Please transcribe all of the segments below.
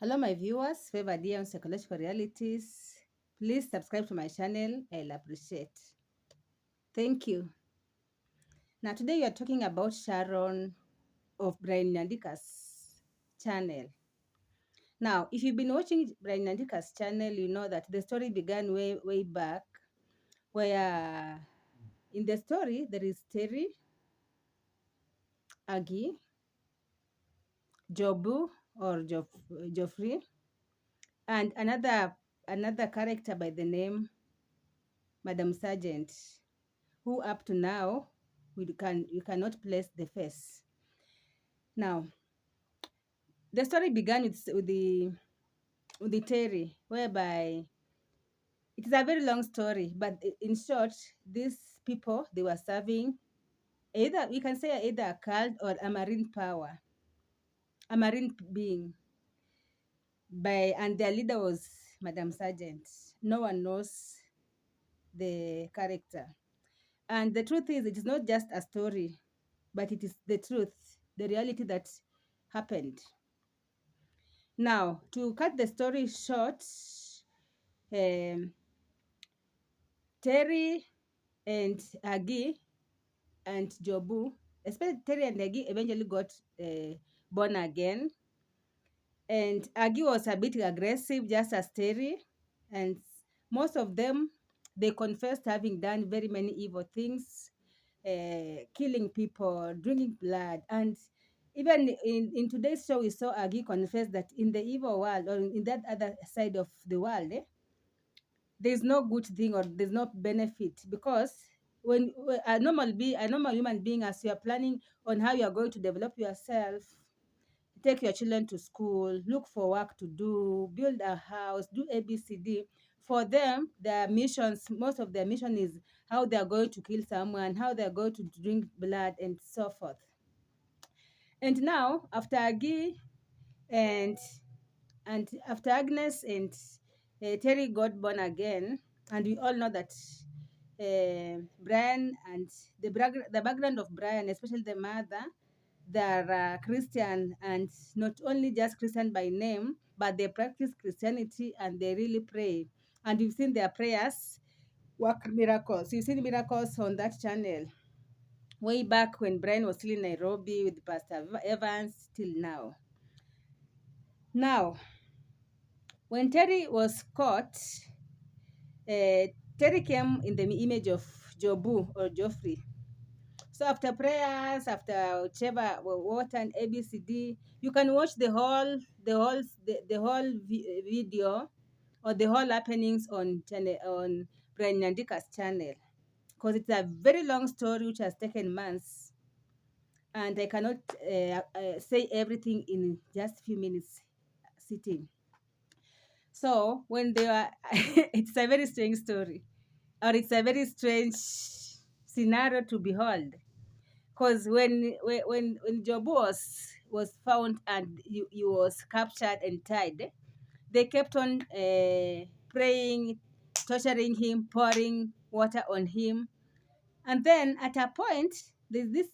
Hello, my viewers, favored here on Psychological Realities. Please subscribe to my channel. I'll appreciate. Thank you. Now, today we are talking about Sharon of Brian Nandika's channel. Now, if you've been watching Brian Nandika's channel, you know that the story began way back, where in the story there is Terry, Aggie, Jobu or Joffrey, and another character by the name Madam Sergeant, who up to now you cannot place the face. Now, the story began with the Terry, whereby it is a very long story, but in short, these people, they were serving either, we can say, either a cult or a marine power, a marine being, and their leader was Madam Sergeant. No one knows the character. And the truth is, it is not just a story, but it is the truth, the reality that happened. Now, to cut the story short, Terry and Agi and Jobu, especially Terry and Agi, eventually got born again. And Agi was a bit aggressive, just as Terry. And most of them, they confessed having done very many evil things, killing people, drinking blood. And even in today's show, we saw Agi confess that in the evil world, or in that other side of the world, there's no good thing or there's no benefit, because when a normal human being, as you are planning on how you are going to develop yourself, take your children to school, look for work to do, build a house, do ABCD. For them, their missions, most of their mission is how they are going to kill someone, how they are going to drink blood, and so forth. And now, after Agi and after Agnes and Terry got born again, and we all know that Brian and the background of Brian, especially the mother, they're Christian, and not only just Christian by name, but they practice Christianity and they really pray. And you've seen their prayers work miracles. You've seen miracles on that channel way back when Brian was still in Nairobi with Pastor Evans till now. Now, when Terry was caught, Terry came in the image of Jobu or Joffrey. So after prayers, after whichever what and ABCD, you can watch the whole video or the whole happenings on Brian Nandika's channel, because it's a very long story which has taken months, and I cannot say everything in just few minutes sitting. So when they were, it's a very strange story, or it's a very strange scenario to behold. Because when Jobu was found and he was captured and tied, they kept on praying, torturing him, pouring water on him. And then at a point, there's this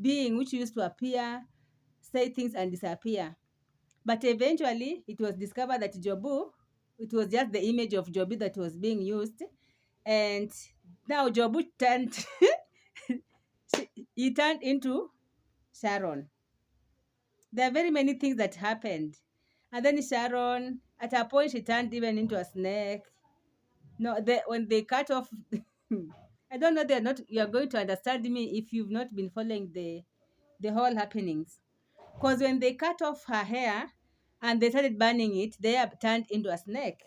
being which used to appear, say things and disappear. But eventually, it was discovered that Jobu, it was just the image of Jobu that was being used. And now Jobu turned, he turned into Sharon. There are very many things that happened. And then Sharon, at a point, she turned even into a snake. No, when they cut off, I don't know, they're not, you're going to understand me if you've not been following the whole happenings. Because when they cut off her hair and they started burning it, they have turned into a snake.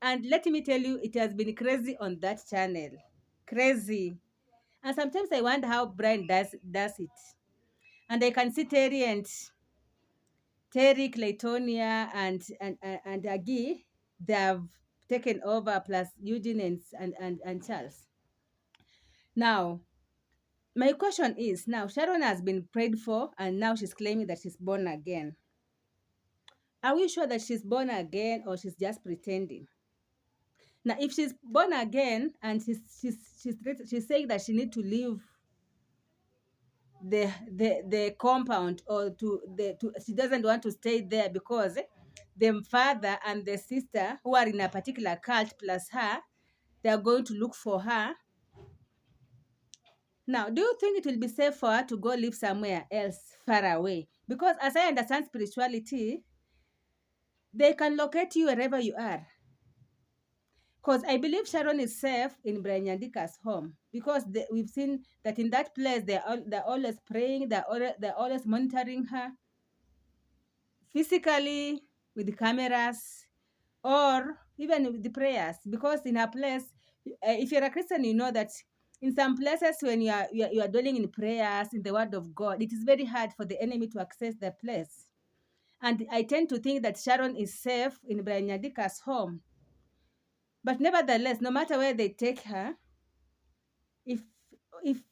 And let me tell you, it has been crazy on that channel. Crazy. And sometimes I wonder how Brian does it. And I can see Terry, Claytonia, and Agi, they have taken over, plus Eugene and Charles. Now, my question is, now Sharon has been prayed for, and now she's claiming that she's born again. Are we sure that she's born again, or she's just pretending? Now, if she's born again and she's saying that she needs to leave the compound, or she doesn't want to stay there because the father and the sister who are in a particular cult plus her, they are going to look for her. Now, do you think it will be safe for her to go live somewhere else far away? Because as I understand spirituality, they can locate you wherever you are. Because I believe Sharon is safe in Brian Nyandika's home, because we've seen that in that place they're always praying, they're always monitoring her physically with the cameras, or even with the prayers. Because in her place, if you're a Christian, you know that in some places when you are dwelling in prayers, in the word of God, it is very hard for the enemy to access the place. And I tend to think that Sharon is safe in Brian Nyandika's home. But nevertheless, no matter where they take her, if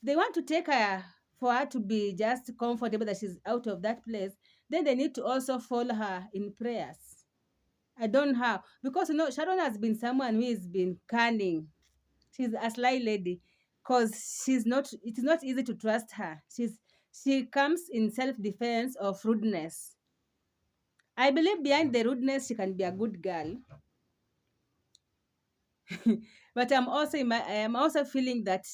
they want to take her for her to be just comfortable that she's out of that place, then they need to also follow her in prayers. I don't know how, because Sharon has been someone who has been cunning. She's a sly lady, because it is not easy to trust her. She comes in self-defense of rudeness. I believe behind the rudeness she can be a good girl. But I am also feeling that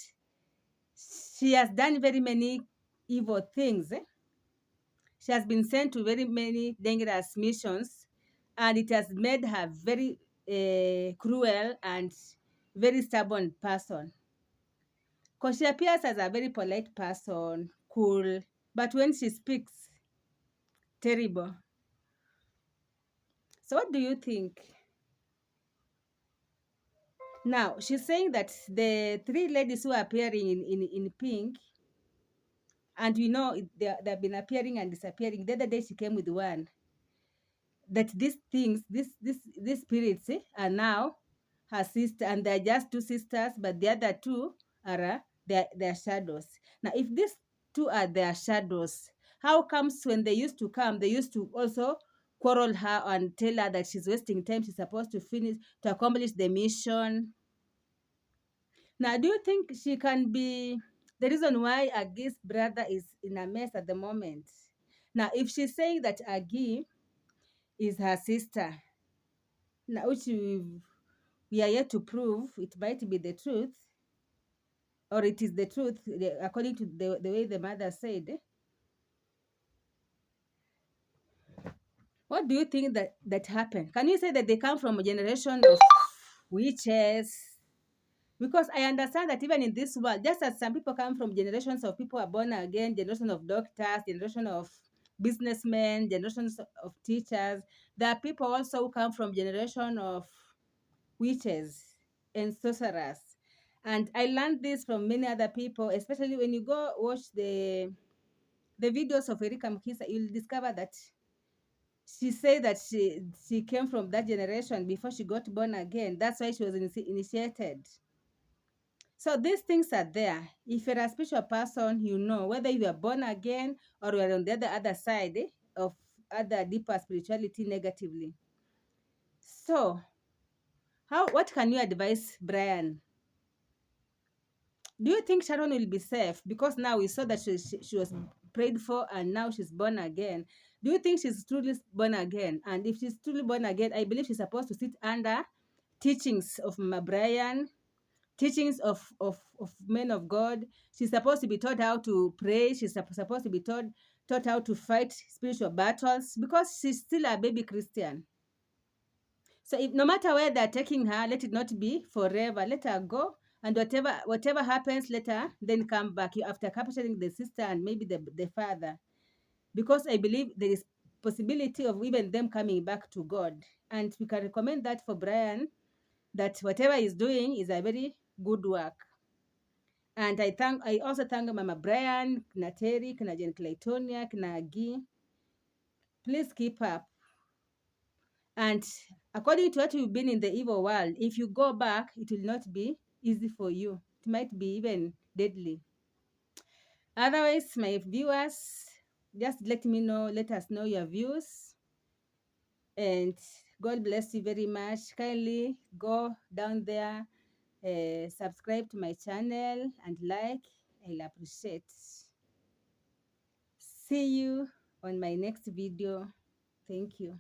she has done very many evil things. She has been sent to very many dangerous missions, and it has made her very cruel and very stubborn person. Because she appears as a very polite person, cool, but when she speaks, terrible. So what do you think? Now, she's saying that the three ladies who are appearing in pink, and we know they've been appearing and disappearing. The other day she came with one. That these things, these spirits are now her sister, and they're just two sisters, but the other two are their shadows. Now, if these two are their shadows, how comes when they used to come, they used to also quarrel her and tell her that she's wasting time, she's supposed to accomplish the mission. Now, do you think she can be the reason why Agi's brother is in a mess at the moment? Now, if she's saying that Agi is her sister, now which we are yet to prove, it might be the truth, or it is the truth according to the way the mother said. What do you think that happened? Can you say that they come from a generation of witches? Because I understand that even in this world, just as some people come from generations of people who are born again, generation of doctors, generation of businessmen, generations of teachers, there are people also who come from generation of witches and sorcerers. And I learned this from many other people, especially when you go watch the videos of Erika Mkisa, you'll discover that she said that she came from that generation before she got born again. That's why she was initiated. So these things are there. If you're a spiritual person, you know whether you are born again or you are on the other side of other deeper spirituality negatively. So what can you advise Brian? Do you think Sharon will be safe? Because now we saw that she was prayed for and now she's born again. Do you think she's truly born again? And if she's truly born again, I believe she's supposed to sit under teachings of Mama Brian, teachings of men of God. She's supposed to be taught how to pray. She's supposed to be taught how to fight spiritual battles, because she's still a baby Christian. So if no matter where they're taking her, let it not be forever. Let her go, and whatever happens, let her then come back after capturing the sister and maybe the father, because I believe there is possibility of even them coming back to God, and we can recommend that for Brian, that whatever he's doing is a very good work. And I also thank Mama Brian, Kina Terry, Kina Jen Claytonia, Kina Agi. Please keep up. And according to what you've been in the evil world, if you go back, it will not be easy for you. It might be even deadly. Otherwise, my viewers, just let us know your views. And God bless you very much. Kindly go down there, subscribe to my channel and like. I'll appreciate. See you on my next video. Thank you.